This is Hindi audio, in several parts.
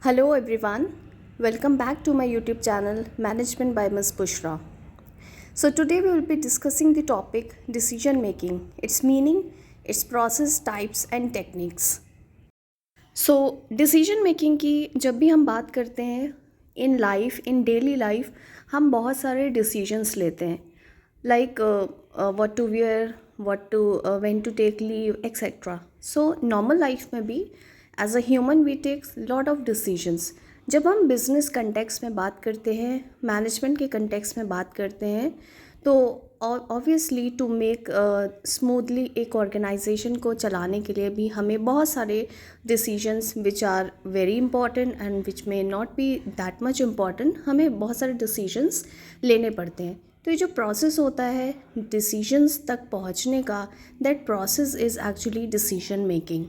Hello everyone, welcome back to my YouTube channel Management by Ms. Bushra. So today we will be discussing the topic decision making, its meaning, its process, types and techniques. So decision making की जब भी हम बात करते हैं in life in daily life हम बहुत सारे डिसीजंस लेते हैं like what to wear what to when to take leave etcetera. So normal life में भी as a human we take lot of decisions. जब हम बिजनेस कंटेक्स्ट में बात करते हैं, मैनेजमेंट के कंटेक्स्ट में बात करते हैं, तो ऑब्वियसली टू मेक स्मूथली एक ऑर्गेनाइजेशन को चलाने के लिए भी हमें बहुत सारे decisions which are very important and which may not be that much important, हमें बहुत सारे डिसीजंस लेने पड़ते हैं. तो ये जो प्रोसेस होता है डिसीजंस तक पहुंचने का, that process is actually decision making.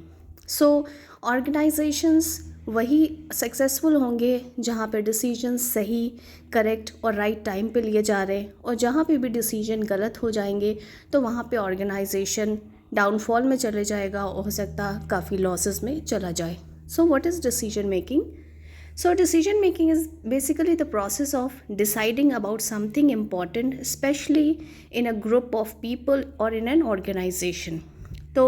So organisations वही सक्सेसफुल होंगे जहाँ पे डिसीजन सही, करेक्ट और राइट टाइम पे लिए जा रहे हैं, और जहाँ पे भी डिसीजन गलत हो जाएंगे तो वहाँ पे ऑर्गेनाइजेशन डाउनफॉल में चले जाएगा और हो सकता काफ़ी लॉसेस में चला जाए. So what is decision making? So, decision making is basically the process of deciding about something important, especially in a group of people or in an organization. तो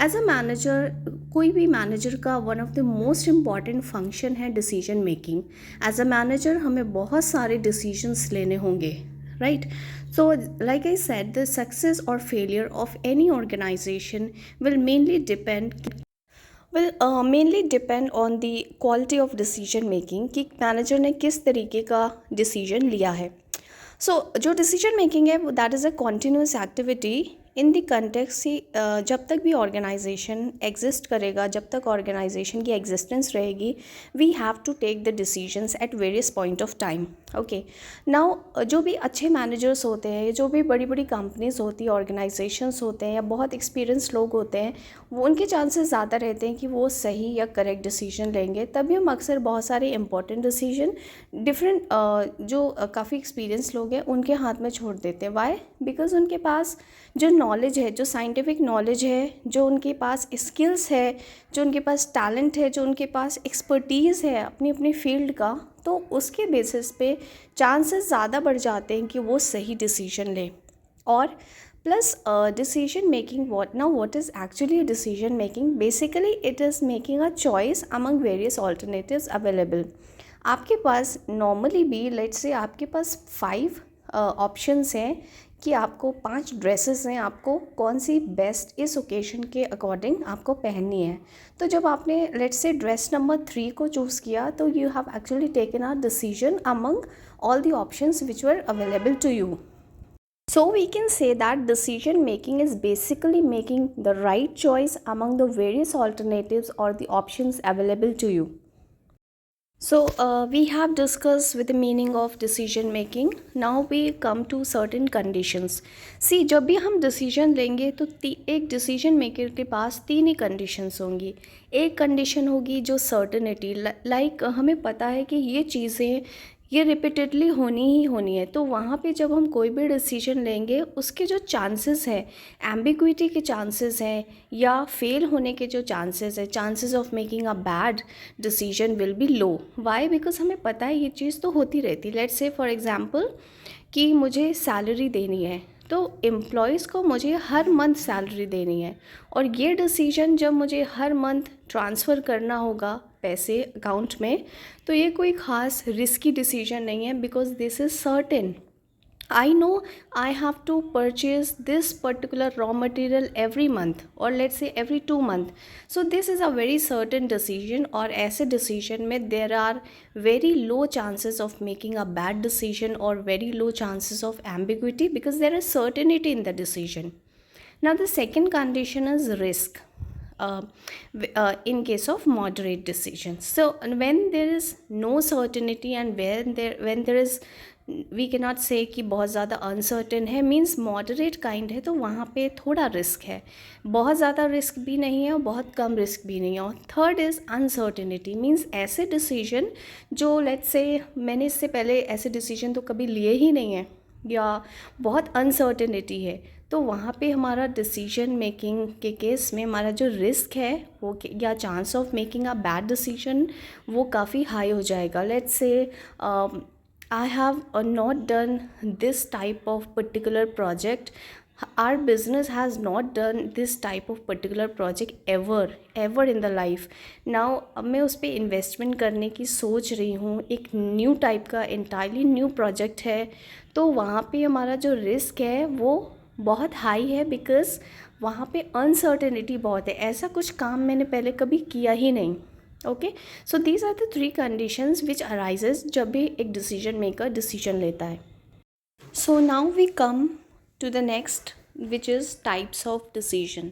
एज अ मैनेजर, कोई भी मैनेजर का one of the most important function है decision making. As a manager हमें बहुत सारे डिसीजंस लेने होंगे, right? So, like I said, the success or failure of any organization will mainly depend on the quality of decision making कि मैनेजर ने किस तरीके का डिसीजन लिया है. सो जो डिसीजन मेकिंग है that is a continuous activity in the context. जब तक भी ऑर्गेनाइजेशन एग्जिस्ट करेगा, जब तक ऑर्गेनाइजेशन की एग्जिस्टेंस रहेगी, we have to take the decisions at various point of time. Okay, now जो भी अच्छे मैनेजर्स होते हैं, जो भी बड़ी बड़ी कंपनीज होती है, ऑर्गेनाइजेशंस होते हैं या बहुत एक्सपीरियंस लोग होते हैं, वो उनके चांसेस ज़्यादा रहते हैं कि वो सही या करेक्ट डिसीजन लेंगे. तभी हम अक्सर बहुत सारे इंपॉर्टेंट डिसीजन डिफरेंट जो काफ़ी एक्सपीरियंस लोग हैं उनके हाथ में छोड़ देते हैं. वाई? बिकॉज उनके पास जो नॉलेज है, जो साइंटिफिक नॉलेज है, जो उनके पास स्किल्स है, जो उनके पास टैलेंट है, जो उनके पास एक्सपर्टीज़ है अपनी अपनी फील्ड का, तो उसके बेसिस पे चांसेस ज़्यादा बढ़ जाते हैं कि वो सही डिसीजन लें. और plus decision making, what is actually a decision making? Basically it is making a choice among various alternatives available. आपके पास नॉर्मली भी लेट्स से आपके पास 5 ऑप्शंस हैं कि आपको 5 ड्रेसेस हैं, आपको कौन सी बेस्ट इस ओकेशन के अकॉर्डिंग आपको पहननी है. तो जब आपने लेट्स से ड्रेस नंबर 3 को चूज़ किया तो you have actually taken a decision among all the options which were available to you. So we can say that decision making is basically making the right choice among the various alternatives or the options available to you. So we have discussed with the meaning of decision making. Now we come to certain conditions. See, जब भी हम डिसीजन लेंगे तो एक डिसीजन मेकर के पास 3 ही कंडीशंस होंगी. एक कंडीशन होगी जो सर्टेनिटी, लाइक हमें पता है कि ये चीज़ें ये रिपीटेडली होनी ही होनी है. तो वहाँ पे जब हम कोई भी डिसीजन लेंगे उसके जो चांसेस हैं, एम्बिग्विटी के चांसेस हैं या फेल होने के जो चांसेस है, chances of making a bad decision will be low. Why? Because हमें पता है ये चीज़ तो होती रहती. लेट्स से फॉर एग्जांपल कि मुझे सैलरी देनी है, तो एम्प्लॉयज़ को मुझे हर मंथ सैलरी देनी है, और ये डिसीजन जब मुझे हर मंथ ट्रांसफ़र करना होगा पैसे अकाउंट में, तो ये कोई ख़ास रिस्की डिसीजन नहीं है. Because this is certain. I know I have to purchase this particular raw material every month or let's say every 2 months. So this is a very certain decision, और ऐसे decision में there are very low chances of making a bad decision or very low chances of ambiguity because there is certainty in the decision. Now the second condition is risk. In case of moderate decisions. So when there is no certainty and when there is we can not say कि बहुत ज़्यादा अनसर्टेन है, मीन्स मॉडरेट काइंड है, तो वहाँ पे थोड़ा रिस्क है. बहुत ज़्यादा रिस्क भी नहीं है और बहुत कम रिस्क भी नहीं है. और थर्ड इज़ अनसर्टेनिटी, मीन्स ऐसे डिसीजन जो लेट्स से मैंने इससे पहले ऐसे डिसीजन तो कभी लिए ही नहीं है या बहुत अनसर्टेनिटी है, तो वहाँ पे हमारा डिसीजन मेकिंग के केस में हमारा जो रिस्क है वो या chance of making a bad decision वो काफ़ी हाई हो जाएगा. Let's say I have not done this type of particular project. Our business has not done this type of particular project ever in the life. Now अब मैं उस पर इन्वेस्टमेंट करने की सोच रही हूँ, एक न्यू टाइप का इंटायरली न्यू प्रोजेक्ट है, तो वहाँ पे हमारा जो रिस्क है वो बहुत हाई है, बिकॉज़ वहाँ पे अनसर्टेनिटी बहुत है. ऐसा कुछ काम मैंने पहले कभी किया ही नहीं. Okay, so these are the 3 conditions which arises जब भी एक डिसीजन मेकर डिसीजन लेता है. So now we come to the next which is types of decision.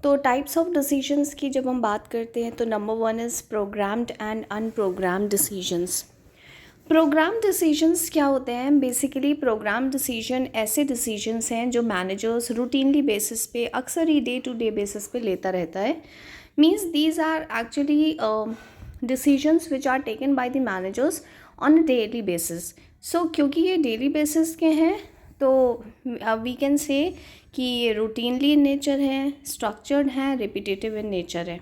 तो टाइप्स ऑफ डिसीजंस की जब हम बात करते हैं तो number 1 is programmed and unprogrammed decisions. Program decisions क्या होते हैं? बेसिकली प्रोग्राम डिसीजन ऐसे डिसीजंस हैं जो मैनेजर्स रूटीनली बेसिस पे अक्सर ही डे टू डे बेसिस पे लेता रहता है. Means these are actually decisions which are taken by the managers on a daily basis. So क्योंकि ये डेली बेसिस के हैं तो वी कैन से कि ये रूटीनली इन नेचर है, स्ट्रक्चर्ड हैं, रिपीटेटिव इन नेचर है.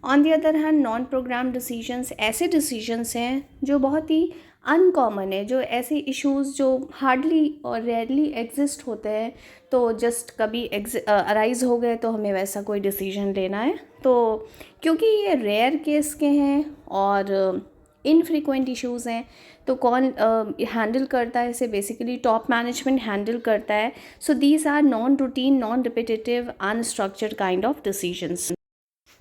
On the other hand non program decisions ऐसे डिसीजंस हैं जो बहुत ही अनकॉमन है, जो ऐसे इश्यूज़ जो हार्डली और रेयरली एग्जिस्ट होते हैं, तो जस्ट कभी अराइज हो गए तो हमें वैसा कोई डिसीजन लेना है. तो क्योंकि ये रेयर केस के हैं और इनफ्रीक्वेंट इश्यूज़ हैं, तो कौन हैंडल करता है इसे? बेसिकली टॉप मैनेजमेंट हैंडल करता है. So these are non routine, non repetitive, unstructured kind of decisions.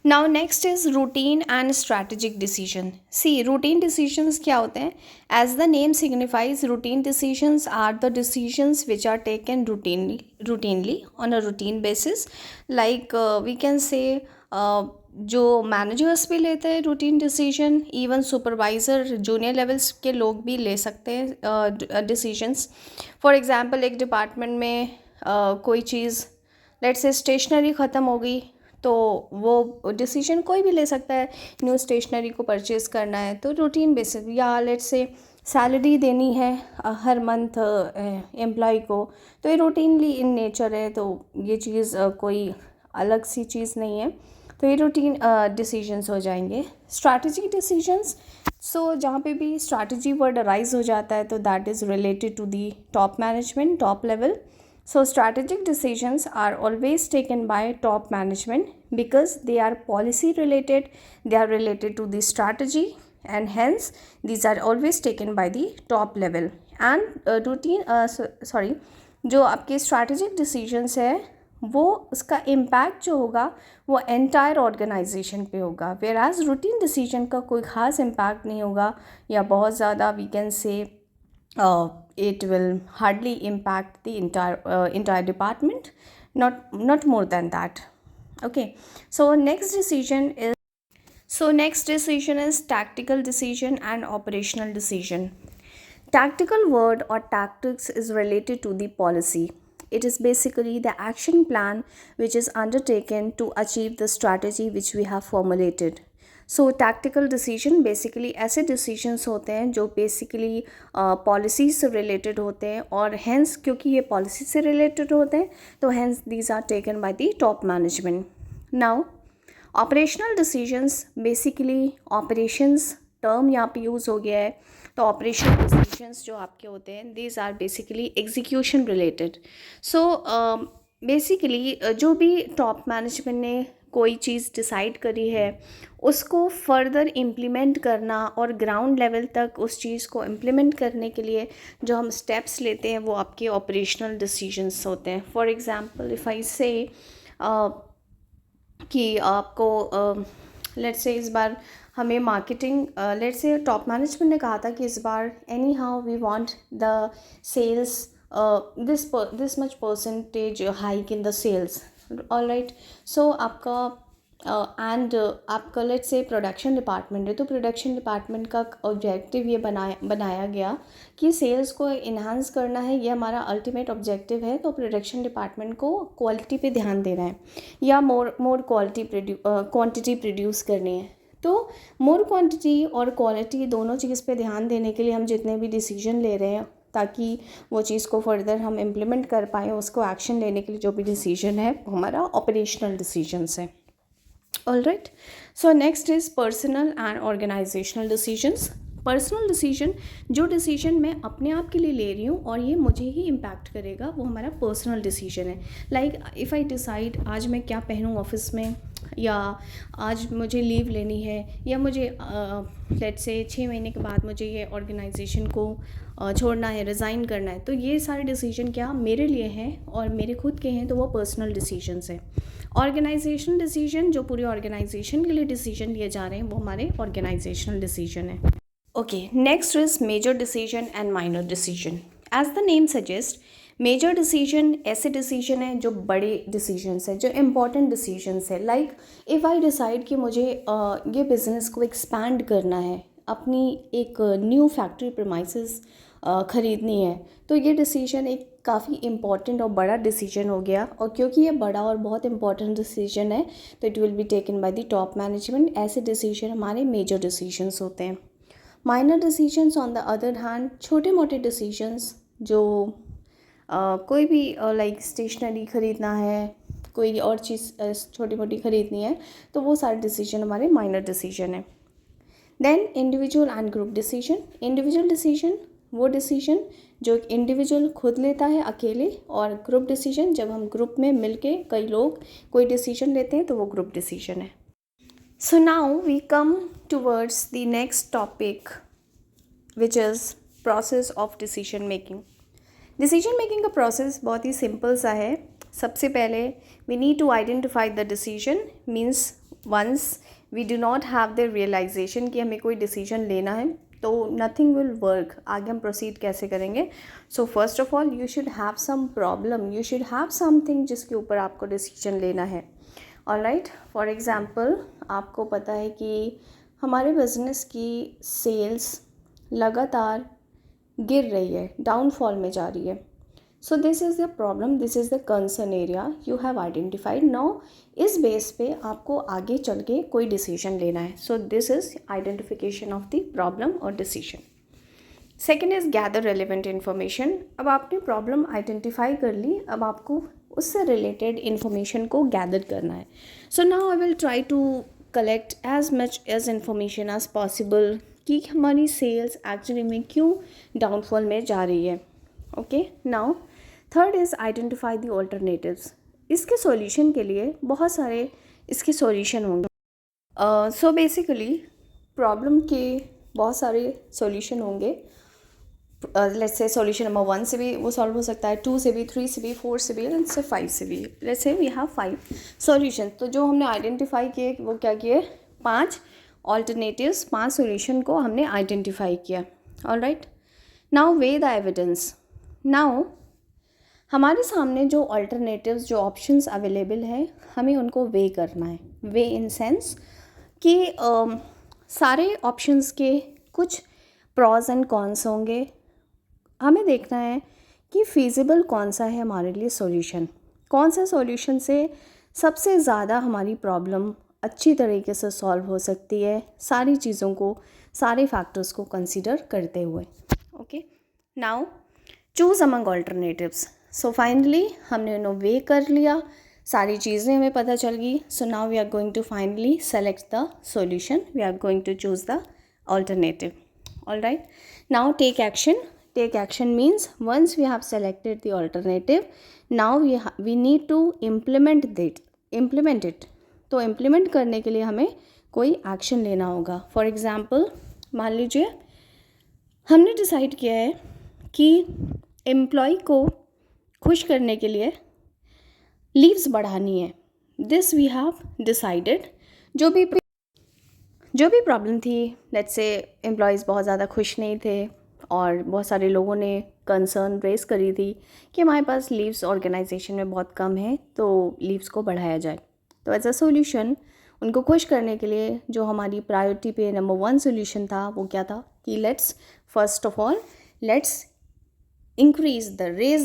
Now next is routine and strategic decision. See, routine decisions क्या होते हैं? As the name signifies, routine decisions are the decisions which are taken routinely on a routine basis. Like we can say जो मैनेजर्स भी लेते हैं routine decision, even supervisor junior levels के लोग भी ले सकते हैं डिसीजंस. फॉर एग्ज़ाम्पल एक डिपार्टमेंट में कोई चीज़ लेट्स से स्टेशनरी ख़त्म हो गई, तो वो डिसीजन कोई भी ले सकता है. न्यू स्टेशनरी को परचेज़ करना है तो रूटीन बेसिस, या लेट्स से सैलरी देनी है हर मंथ एम्प्लॉय को, तो ये रूटीनली इन नेचर है, तो ये चीज़ कोई अलग सी चीज़ नहीं है, तो ये रूटीन डिसीजंस हो जाएंगे. स्ट्रैटेजिक डिसीजंस, सो जहाँ पे भी स्ट्रैटेजी वर्ड अराइज हो जाता है तो that is related to the top management, top level. So strategic decisions are always taken by top management because they are policy related, they are related to the strategy, and hence these are always taken by the top level. And जो आपके strategic decisions है वो उसका impact जो होगा वो entire organization पे होगा, whereas routine decision का कोई ख़ास impact नहीं होगा, या बहुत ज़्यादा we can say it will hardly impact the entire department, not more than that. Okay, so next decision is tactical decision and operational decision. Tactical word or tactics is related to the policy. It is basically the action plan which is undertaken to achieve the strategy which we have formulated. So tactical decision basically ऐसे डिसीजंस होते हैं जो बेसिकली पॉलिसीज से रिलेटेड होते हैं, और हैंस क्योंकि ये पॉलिसी से रिलेटेड होते हैं तो hence these are taken by the top management. Now operational decisions, basically operations term यहाँ पे यूज़ हो गया है, तो ऑपरेशनल डिसीजंस जो आपके होते हैं these are basically execution related. So basically जो भी टॉप मैनेजमेंट ने कोई चीज़ डिसाइड करी है उसको फर्दर इम्प्लीमेंट करना और ग्राउंड लेवल तक उस चीज़ को इम्प्लीमेंट करने के लिए जो हम स्टेप्स लेते हैं वो आपके ऑपरेशनल डिसीजंस होते हैं. फॉर एग्ज़ाम्पल इफ़ आई से कि आपको लेट्स से इस बार हमें marketing, let's say top management ने कहा था कि इस बार anyhow we want the sales this much percentage hike in the sales. All right, so आपका आपका लेट्स से प्रोडक्शन डिपार्टमेंट है, तो प्रोडक्शन डिपार्टमेंट का ऑब्जेक्टिव ये बनाया गया कि सेल्स को इन्हांस करना है, ये हमारा अल्टीमेट ऑब्जेक्टिव है. तो प्रोडक्शन डिपार्टमेंट को क्वालिटी पे ध्यान देना है या मोर क्वांटिटी प्रोड्यूस करनी है. तो मोर क्वांटिटी और क्वालिटी दोनों चीज़ पे ध्यान देने के लिए हम जितने भी डिसीजन ले रहे हैं ताकि वो चीज़ को फर्दर हम इम्प्लीमेंट कर पाएँ, उसको एक्शन लेने के लिए जो भी डिसीजन है वो हमारा ऑपरेशनल डिसीजंस है। All right, so next is personal and organisational decisions. Personal decision, जो डिसीजन मैं अपने आप के लिए ले रही हूँ और ये मुझे ही इम्पैक्ट करेगा, वो हमारा पर्सनल डिसीजन है। लाइक इफ़ आई डिसाइड आज मैं क्या पहनूँ ऑफिस में, या आज मुझे लीव लेनी है, या मुझे लेट्स से 6 महीने के बाद मुझे ये ऑर्गेनाइजेशन को छोड़ना है, रिज़ाइन करना है, तो ये सारे डिसीजन क्या मेरे लिए हैं और मेरे खुद के हैं, तो वो पर्सनल डिसीजंस हैं। ऑर्गेनाइजेशनल डिसीजन, जो पूरी ऑर्गेनाइजेशन के लिए डिसीजन लिए जा रहे हैं, वो हमारे ऑर्गेनाइजेशनल डिसीजन है। Okay, next is major decision and minor decision. As the name suggest, major decision ऐसे डिसीजन है जो बड़े डिसीजंस है, जो इम्पॉर्टेंट डिसीजंस है। लाइक इफ़ आई डिसाइड कि मुझे ये बिज़नेस को एक्सपैंड करना है, अपनी एक न्यू फैक्ट्री प्रीमाइसेस ख़रीदनी है, तो ये डिसीजन एक काफ़ी इम्पॉर्टेंट और बड़ा डिसीजन हो गया। और क्योंकि ये बड़ा और बहुत इंपॉर्टेंट डिसीजन है, तो it will be taken by the top management. ऐसे डिसीजन हमारे मेजर डिसीजंस होते हैं। Minor decisions on the other hand, छोटे मोटे डिसीजंस जो कोई भी लाइक स्टेशनरी ख़रीदना है, कोई और चीज़ छोटी मोटी ख़रीदनी है, तो वो सारे डिसीजन हमारे माइनर डिसीजन है। Then individual and group decision. Individual decision वो डिसीजन जो एक इंडिविजुअल खुद लेता है अकेले, और ग्रुप डिसीजन जब हम ग्रुप में मिलके कई लोग कोई डिसीजन लेते हैं, तो वो ग्रुप डिसीजन है। So now we come towards the next topic which is process of decision making. Decision making का प्रोसेस बहुत ही सिंपल सा है। सबसे पहले we need to identify the decision, means once we do not have the realisation कि हमें कोई डिसीजन लेना है, तो नथिंग विल वर्क। आगे हम प्रोसीड कैसे करेंगे? So first of all you should have some problem, you should have something जिसके ऊपर आपको डिसीजन लेना है। ऑलराइट, फॉर एग्जांपल आपको पता है कि हमारे बिजनेस की सेल्स लगातार गिर रही है, डाउनफॉल में जा रही है। So this is the problem, this is the concern area you have identified. Now इस बेस पे आपको आगे चल के कोई डिसीजन लेना है। So this is identification of the problem और decision. Second is gather relevant information. अब आपने प्रॉब्लम आइडेंटिफाई कर ली, अब आपको उससे रिलेटेड इन्फॉर्मेशन को गैदर करना है। So now I will try to collect as much as information as possible कि हमारी सेल्स एक्चुअली में क्यों डाउनफॉल में जा रही है। Okay, now third is identify the alternatives. इसके सॉल्यूशन के लिए बहुत सारे इसके सॉल्यूशन होंगे। सो बेसिकली प्रॉब्लम के बहुत सारे सॉल्यूशन होंगे। लेट्स से सॉल्यूशन नंबर 1 से भी वो सॉल्व हो सकता है, 2 से भी, 3 से भी, 4 से भी, लेट्स से 5 से भी। Let's say we have 5 solution. तो जो हमने आइडेंटिफाई किए वो क्या किए? 5 ऑल्टरनेटिव्स, 5 सॉल्यूशन को हमने आइडेंटिफाई किया। Alright, now way the evidence. Now हमारे सामने जो ऑल्टरनेटिव्स, जो ऑप्शंस अवेलेबल हैं, हमें उनको वे करना है। वे इन सेंस कि सारे ऑप्शंस के कुछ प्रॉज एंड कॉन्स होंगे। हमें देखना है कि फीजिबल कौन सा है हमारे लिए सॉल्यूशन, कौन सा सॉल्यूशन से सबसे ज़्यादा हमारी प्रॉब्लम अच्छी तरीके से सॉल्व हो सकती है, सारी चीज़ों को, सारे फैक्टर्स को कंसीडर करते हुए। Okay, now choose among alternatives. So finally हमने उन्हें वे कर लिया, सारी चीज़ें हमें पता चल गई। So now we are going to finally select the solution, we are going to choose the alternative. All right, now take action. Take action means once we have selected the alternative, now we need to implement it. तो implement करने के लिए हमें कोई एक्शन लेना होगा। फॉर एग्ज़ाम्पल मान लीजिए हमने डिसाइड किया है कि एम्प्लॉय को खुश करने के लिए लीव्स बढ़ानी है। This we have decided. जो भी प्रॉब्लम थी, लेट्स से एम्प्लॉयज़ बहुत ज़्यादा खुश नहीं थे और बहुत सारे लोगों ने कंसर्न रेस करी थी कि हमारे पास लीव्स ऑर्गेनाइजेशन में बहुत कम है, तो लीव्स को बढ़ाया जाए। तो एज अ सॉल्यूशन उनको खुश करने के लिए जो हमारी प्रायोरिटी पे नंबर 1 सॉल्यूशन था वो क्या था कि let's first of all let's raise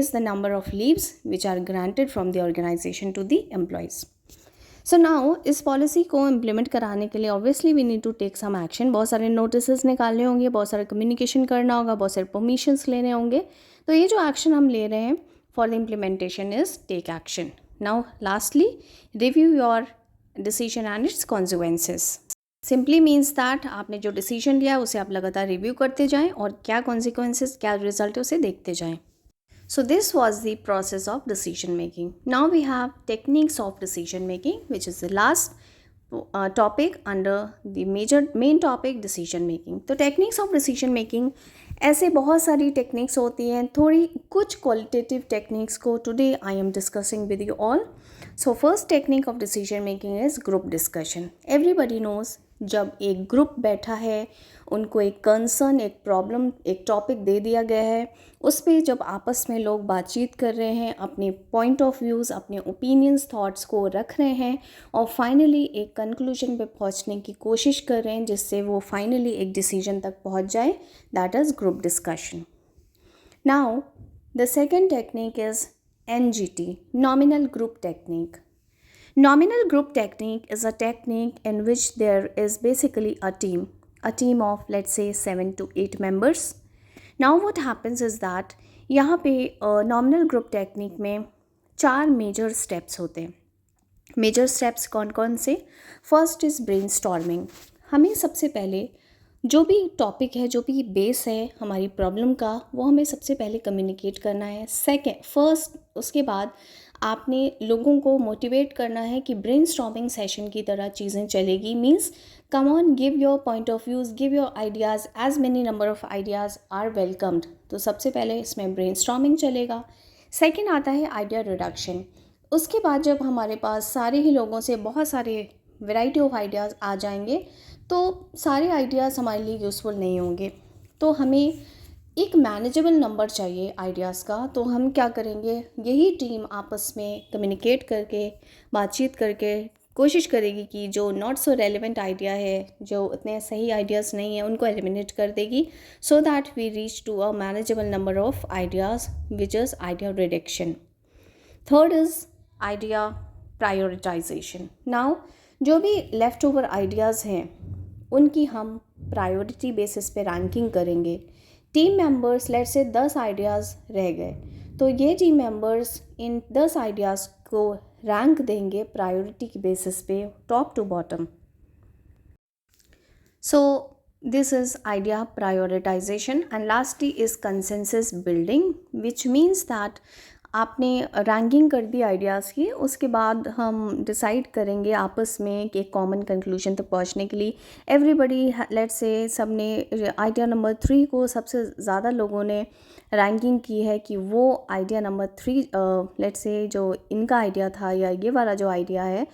the number of leaves which are granted from the organization to the employees. So now इस पॉलिसी को इम्प्लीमेंट कराने के लिए obviously we need to take some action. बहुत सारे नोटिस निकालने होंगे, बहुत सारे कम्युनिकेशन करना होगा, बहुत सारे परमिशंस लेने होंगे। तो ये जो एक्शन हम ले रहे हैं for the implementation is take action. Now lastly, review your decision and its consequences. Simply means that आपने जो डिसीजन लिया है उसे आप लगातार रिव्यू करते जाएं और क्या कॉन्सिक्वेंसेस, क्या रिजल्ट है उसे देखते जाएं। So this was the process of decision making. Now we have techniques of decision making, which is the last topic under the main topic decision making. तो techniques of decision making ऐसे बहुत सारी techniques होती हैं, थोड़ी कुछ qualitative techniques को today I am discussing with you all. So first technique of decision making is group discussion. Everybody knows जब एक ग्रुप बैठा है, उनको एक कंसर्न, एक प्रॉब्लम, एक टॉपिक दे दिया गया है, उस पर जब आपस में लोग बातचीत कर रहे हैं, अपने पॉइंट ऑफ व्यूज़, अपने ओपिनियंस, थॉट्स को रख रहे हैं और फाइनली एक कंक्लूजन पे पहुंचने की कोशिश कर रहे हैं जिससे वो फाइनली एक डिसीजन तक पहुंच जाए, that is group discussion. Now the second technique is NGT, nominal group technique. Nominal group technique is a technique in which there is basically a team of let's say 7 to 8 members. Now what happens is that यहाँ पे nominal group technique में 4 major steps होते हैं। मेजर स्टेप्स कौन कौन से? First is brainstorming. हमें सबसे पहले जो भी टॉपिक है, जो भी बेस है हमारी प्रॉब्लम का, वो हमें सबसे पहले कम्युनिकेट करना है। फर्स्ट उसके बाद आपने लोगों को मोटिवेट करना है कि ब्रेनस्टॉर्मिंग सेशन की तरह चीज़ें चलेगी। Means come on, give your point of views, give your ideas, as many number of ideas are welcomed. तो सबसे पहले इसमें ब्रेनस्टॉर्मिंग चलेगा। सेकेंड आता है आइडिया रिडक्शन। उसके बाद जब हमारे पास सारे ही लोगों से बहुत सारे वैरायटी ऑफ आइडियाज़ आ जाएंगे तो सारे आइडियाज़ हमारे लिए यूज़फुल नहीं होंगे। तो हमें एक मैनेजेबल नंबर चाहिए आइडियाज़ का। तो हम क्या करेंगे, यही टीम आपस में कम्युनिकेट करके, बातचीत करके कोशिश करेगी कि जो नॉट सो रेलिवेंट आइडिया है, जो उतने सही आइडियाज़ नहीं हैं, उनको एलिमिनेट कर देगी, so that we reach to a manageable number of ideas, which is idea reduction. Third is idea prioritisation. Now जो भी लेफ़्ट ओवर आइडियाज़ हैं उनकी हम प्रायोरिटी बेसिस पे रैंकिंग करेंगे। Team members let's say 10 ideas रह गए, तो ये टीम मेंबर्स इन 10 आइडियाज़ को रैंक देंगे प्रायोरिटी की बेसिस पे, top to bottom. So this is idea prioritization. And lastly is consensus building, which means that आपने रैंकिंग कर दी आइडियाज़ की, उसके बाद हम डिसाइड करेंगे आपस में कि एक कॉमन कंक्लूजन तक पहुंचने के लिए एवरीबडी, लेट्स से सब ने आइडिया नंबर 3 को सबसे ज़्यादा लोगों ने रैंकिंग की है कि वो आइडिया नंबर 3 लेट्स से जो इनका आइडिया था या ये वाला जो आइडिया है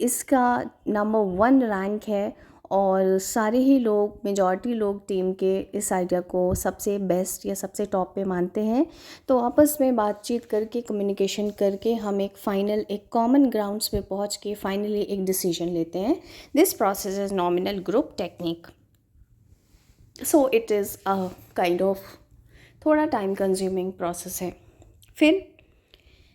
इसका नंबर 1 रैंक है और सारे ही लोग, मेजॉरिटी लोग टीम के इस आइडिया को सबसे बेस्ट या सबसे टॉप पे मानते हैं। तो आपस में बातचीत करके, कम्युनिकेशन करके हम एक फाइनल, एक कॉमन ग्राउंड्स पे पहुंच के फाइनली एक डिसीजन लेते हैं। This process is nominal group technique. So it is a kind of थोड़ा टाइम कंज्यूमिंग प्रोसेस है। फिर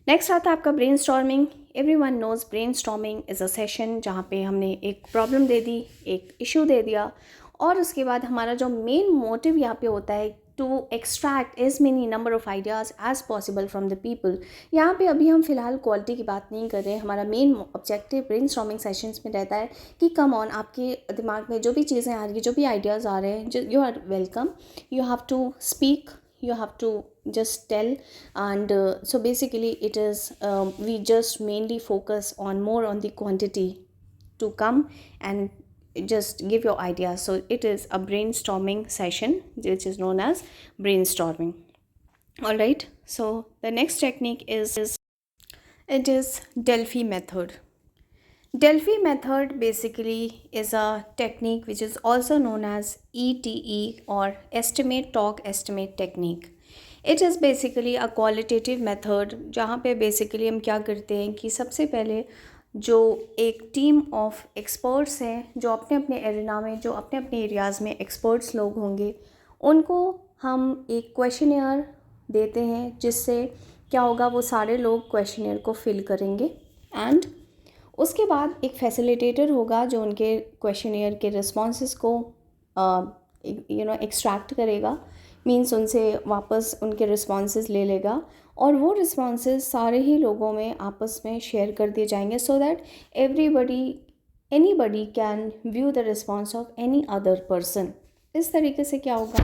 नेक्स्ट आता है आपका brainstorming. Everyone knows brainstorming is a session जहाँ पे हमने एक प्रॉब्लम दे दी, एक इशू दे दिया और उसके बाद हमारा जो मेन मोटिव यहाँ पे होता है to extract as many number of ideas as possible from the people. यहाँ पे अभी हम फ़िलहाल क्वालिटी की बात नहीं कर रहे हैं। हमारा मेन ऑब्जेक्टिव ब्रेनस्टॉर्मिंग सेशंस में रहता है कि कम ऑन, आपके दिमाग में जो भी चीज़ें आ रही हैं, जो भी आइडियाज़ आ रहे हैं, you are welcome, you have to speak, you have to just tell. And so basically it is we just mainly focus on more on the quantity to come and just give your ideas. So it is a brainstorming session which is known as brainstorming. All right, so the next technique is it is Delphi method. Delphi method basically is a technique which is also known as ETE or estimate talk estimate technique. It is basically a qualitative method जहाँ पे basically हम क्या करते हैं कि सबसे पहले जो एक टीम ऑफ एक्सपर्ट्स हैं, जो अपने अपने एरिया में, जो अपने अपने एरियाज़ में एक्सपर्ट्स लोग होंगे, उनको हम एक क्वेश्चनियर देते हैं जिससे क्या होगा, वो सारे लोग क्वेश्चनियर को फिल करेंगे एंड उसके बाद एक फैसिलिटेटर होगा जो उनके क्वेश्चनियर के रिस्पॉन्सेस को एक्सट्रैक्ट करेगा, मीन्स उनसे वापस उनके रिस्पॉन्सेस ले लेगा और वो रिस्पॉन्सेस सारे ही लोगों में आपस में शेयर कर दिए जाएंगे, so that anybody can view the response of any other person. इस तरीके से क्या होगा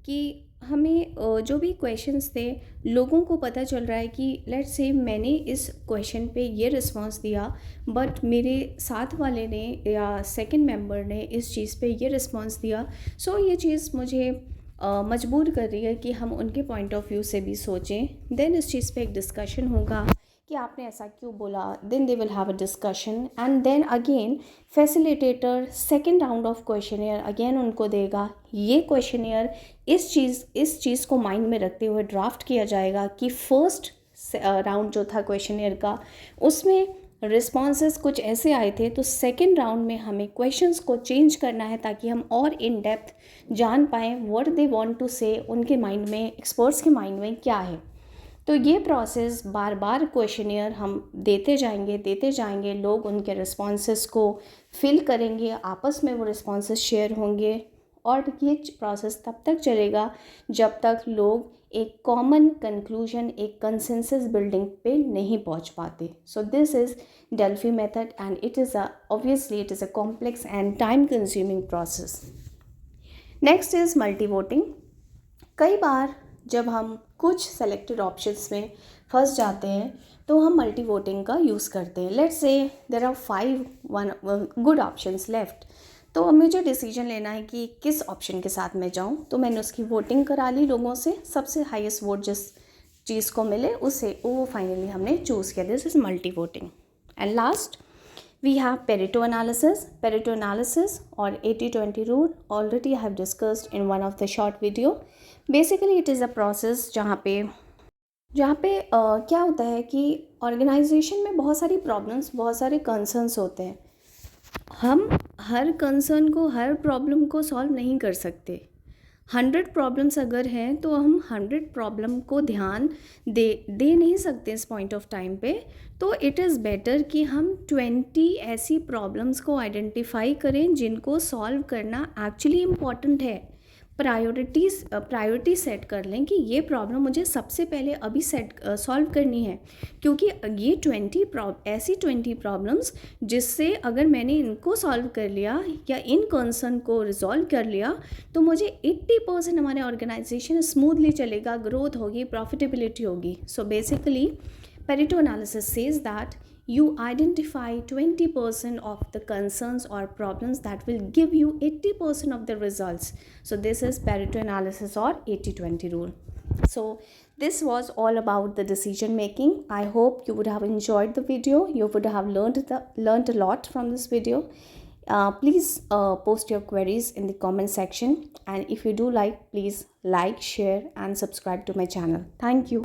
कि हमें जो भी क्वेश्चंस थे लोगों को पता चल रहा है कि लेट्स से मैंने इस क्वेश्चन पे ये रिस्पांस दिया, बट मेरे साथ वाले ने या सेकंड मेंबर ने इस चीज़ पे ये रिस्पांस दिया। सो ये चीज़ मुझे मजबूर कर रही है कि हम उनके पॉइंट ऑफ व्यू से भी सोचें। देन इस चीज़ पे एक डिस्कशन होगा कि आपने ऐसा क्यों बोला। Then they will have a discussion and then again facilitator second round of questionnaire again उनको देगा। ये क्वेश्चनियर इस चीज़ को माइंड में रखते हुए ड्राफ्ट किया जाएगा कि फर्स्ट राउंड जो था क्वेश्चनियर का उसमें रिस्पॉन्सेस कुछ ऐसे आए थे, तो सेकेंड राउंड में हमें क्वेश्चंस को चेंज करना है ताकि हम और इन डेप्थ जान पाएँ व्हाट दे वांट टू से, उनके माइंड में, एक्सपर्ट्स के माइंड में क्या है। तो ये प्रोसेस बार बार क्वेश्चनियर हम देते जाएंगे, लोग उनके रिस्पॉन्सेस को फिल करेंगे, आपस में वो रिस्पॉन्सेस शेयर होंगे और ये प्रोसेस तब तक चलेगा जब तक लोग एक कॉमन कंक्लूजन, एक कंसेंसस बिल्डिंग पे नहीं पहुंच पाते। सो this is Delphi method and it is obviously it is a complex and time consuming process. Next is multi voting. कई बार जब हम कुछ सेलेक्टेड ऑप्शंस में फंस जाते हैं तो हम मल्टी वोटिंग का यूज़ करते हैं। Let's say there are 5 good options left, तो अब मुझे डिसीजन लेना है कि किस ऑप्शन के साथ मैं जाऊं। तो मैंने उसकी वोटिंग करा ली लोगों से, सबसे हाईएस्ट वोट जिस चीज़ को मिले उसे वो फाइनली हमने चूज़ किया। This is multi voting. And last we have Pareto analysis or 80-20 rule. Already I have discussed in one of the short video. Basically it is a process जहाँ पे क्या होता है कि ऑर्गेनाइजेशन में बहुत सारी प्रॉब्लम्स, बहुत सारे कंसर्न्स होते हैं। हम हर कंसर्न को, हर प्रॉब्लम को सॉल्व नहीं कर सकते। 100 प्रॉब्लम्स अगर हैं तो हम 100 प्रॉब्लम को ध्यान दे नहीं सकते इस पॉइंट ऑफ टाइम पे। तो इट इज़ बेटर कि हम 20 ऐसी प्रॉब्लम्स को आइडेंटिफाई करें जिनको सॉल्व करना एक्चुअली इम्पॉर्टेंट है। प्रायोरिटी सेट कर लें कि ये प्रॉब्लम मुझे सबसे पहले अभी सॉल्व करनी है, क्योंकि ये 20 प्रॉब्लम्स जिससे अगर मैंने इनको सॉल्व कर लिया या इन कंसर्न को रिजॉल्व कर लिया तो मुझे 80% हमारे ऑर्गेनाइजेशन स्मूथली चलेगा, ग्रोथ होगी, प्रॉफिटेबिलिटी होगी। So basically Pareto analysis says that you identify 20% of the concerns or problems that will give you 80% of the results. So this is Pareto analysis or 80-20 rule. So this was all about the decision making. I hope you would have enjoyed the video. You would have learned a lot from this video. Please post your queries in the comment section, and if you do like, please like, share and subscribe to my channel. Thank you.